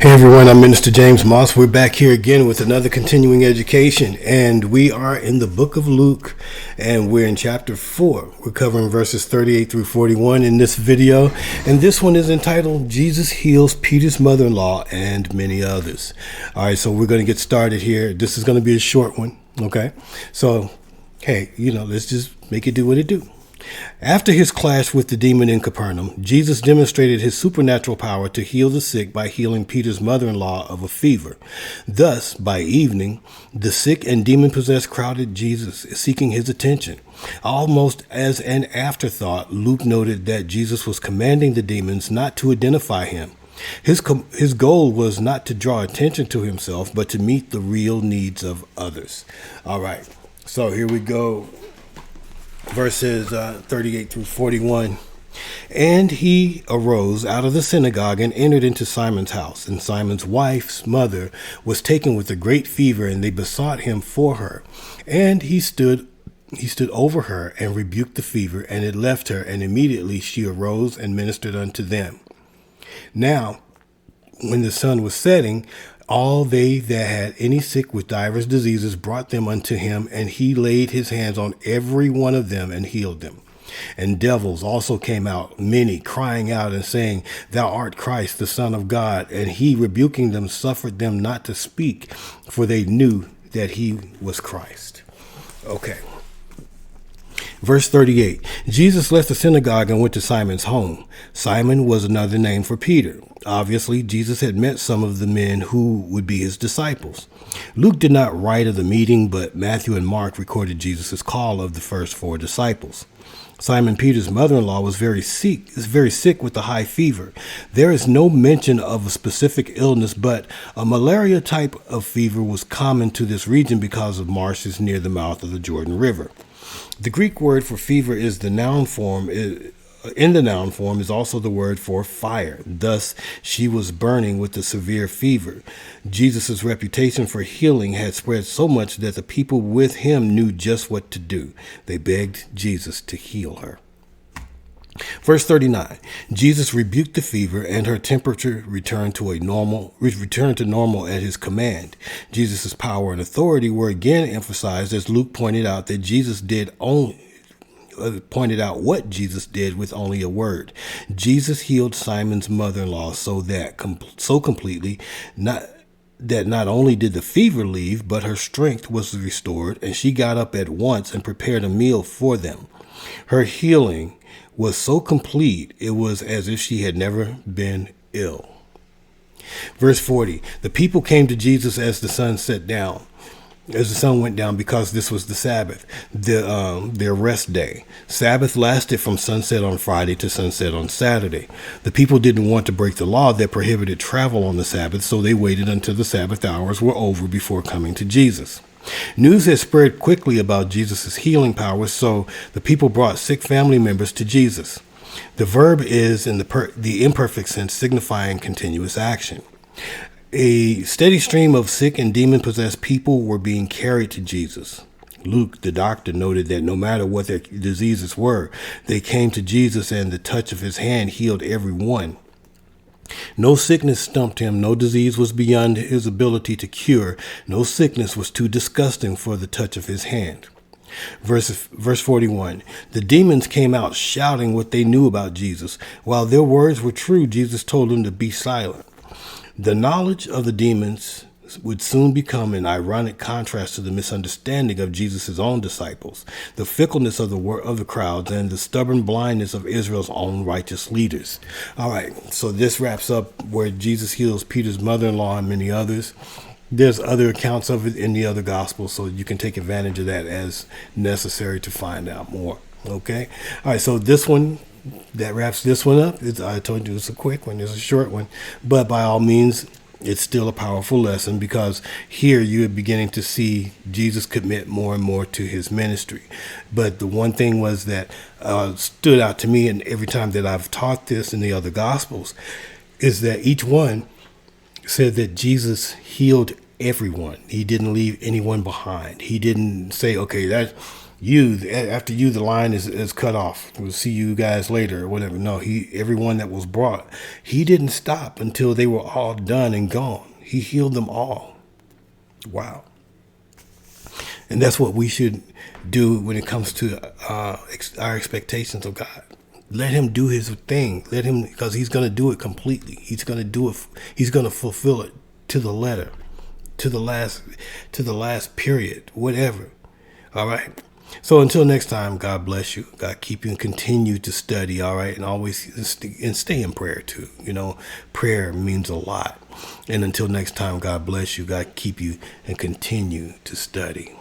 Hey everyone, I'm Minister James Moss. We're back here again with another continuing education, and we are in the book of Luke, and we're in chapter 4. We're covering verses 38 through 41 in this video, and this one is entitled Jesus Heals Peter's Mother-in-Law and Many Others. All right, so we're going to get started here. This is going to be a short one, okay? So, hey, let's just make it do what it do. After his clash with the demon in Capernaum, Jesus demonstrated his supernatural power to heal the sick by healing Peter's mother-in-law of a fever. Thus, by evening, the sick and demon-possessed crowded Jesus, seeking his attention. Almost as an afterthought, Luke noted that Jesus was commanding the demons not to identify him. His goal was not to draw attention to himself, but to meet the real needs of others. All right, so here we go. Verses 38 through 41. And he arose out of the synagogue and entered into Simon's house. And Simon's wife's mother was taken with a great fever, and they besought him for her. And he stood over her and rebuked the fever, and it left her, and immediately she arose and ministered unto them. Now, when the sun was setting, all they that had any sick with divers diseases brought them unto him, and he laid his hands on every one of them and healed them. And devils also came out, many, crying out and saying, Thou art Christ, the Son of God. And he, rebuking them, suffered them not to speak, for they knew that he was Christ. Okay. Verse 38, Jesus left the synagogue and went to Simon's home. Simon was another name for Peter. Obviously, Jesus had met some of the men who would be his disciples. Luke did not write of the meeting, but Matthew and Mark recorded Jesus' call of the first 4 disciples. Simon Peter's mother-in-law was very sick with a high fever. There is no mention of a specific illness, but a malaria type of fever was common to this region because of marshes near the mouth of the Jordan River. The Greek word for fever is the noun form. In the noun form is also the word for fire. Thus, she was burning with a severe fever. Jesus' reputation for healing had spread so much that the people with him knew just what to do. They begged Jesus to heal her. Verse 39, Jesus rebuked the fever, and her temperature returned to normal at his command. Jesus' power and authority were again emphasized as Luke pointed out what Jesus did with only a word. Jesus healed Simon's mother-in-law so completely that not only did the fever leave, but her strength was restored, and she got up at once and prepared a meal for them. Her healing was so complete, it was as if she had never been ill. Verse 40, the people came to Jesus as the sun went down, because this was the Sabbath, their rest day. Sabbath lasted from sunset on Friday to sunset on Saturday. The people didn't want to break the law that prohibited travel on the Sabbath, so they waited until the Sabbath hours were over before coming to Jesus. News had spread quickly about Jesus' healing powers, so the people brought sick family members to Jesus. The verb is in the imperfect sense, signifying continuous action. A steady stream of sick and demon-possessed people were being carried to Jesus. Luke, the doctor, noted that no matter what their diseases were, they came to Jesus, and the touch of his hand healed every one. No sickness stumped him. No disease was beyond his ability to cure. No sickness was too disgusting for the touch of his hand. Verse 41, the demons came out shouting what they knew about Jesus. While their words were true, Jesus told them to be silent. The knowledge of the demons would soon become an ironic contrast to the misunderstanding of Jesus' own disciples, the fickleness of the crowds, and the stubborn blindness of Israel's own righteous leaders. All right, so this wraps up where Jesus heals Peter's mother-in-law and many others. There's other accounts of it in the other gospels, so you can take advantage of that as necessary to find out more. Okay? All right, so that wraps this one up. I told you it's a quick one. It's a short one. But by all means, it's still a powerful lesson, because here you're beginning to see Jesus commit more and more to his ministry. But the one thing was that stood out to me, and every time that I've taught this in the other gospels, is that each one said that Jesus healed everyone. He didn't leave anyone behind. He didn't say, okay, After you, the line is cut off. We'll see you guys later or whatever. No, everyone that was brought, he didn't stop until they were all done and gone. He healed them all. Wow. And that's what we should do when it comes to our expectations of God. Let him do his thing. Let him, because he's going to do it completely. He's going to do it. He's going to fulfill it to the letter, to the last period, whatever. All right. So until next time, God bless you. God keep you and continue to study. All right. And always stay in prayer too. Prayer means a lot. And until next time, God bless you. God keep you and continue to study.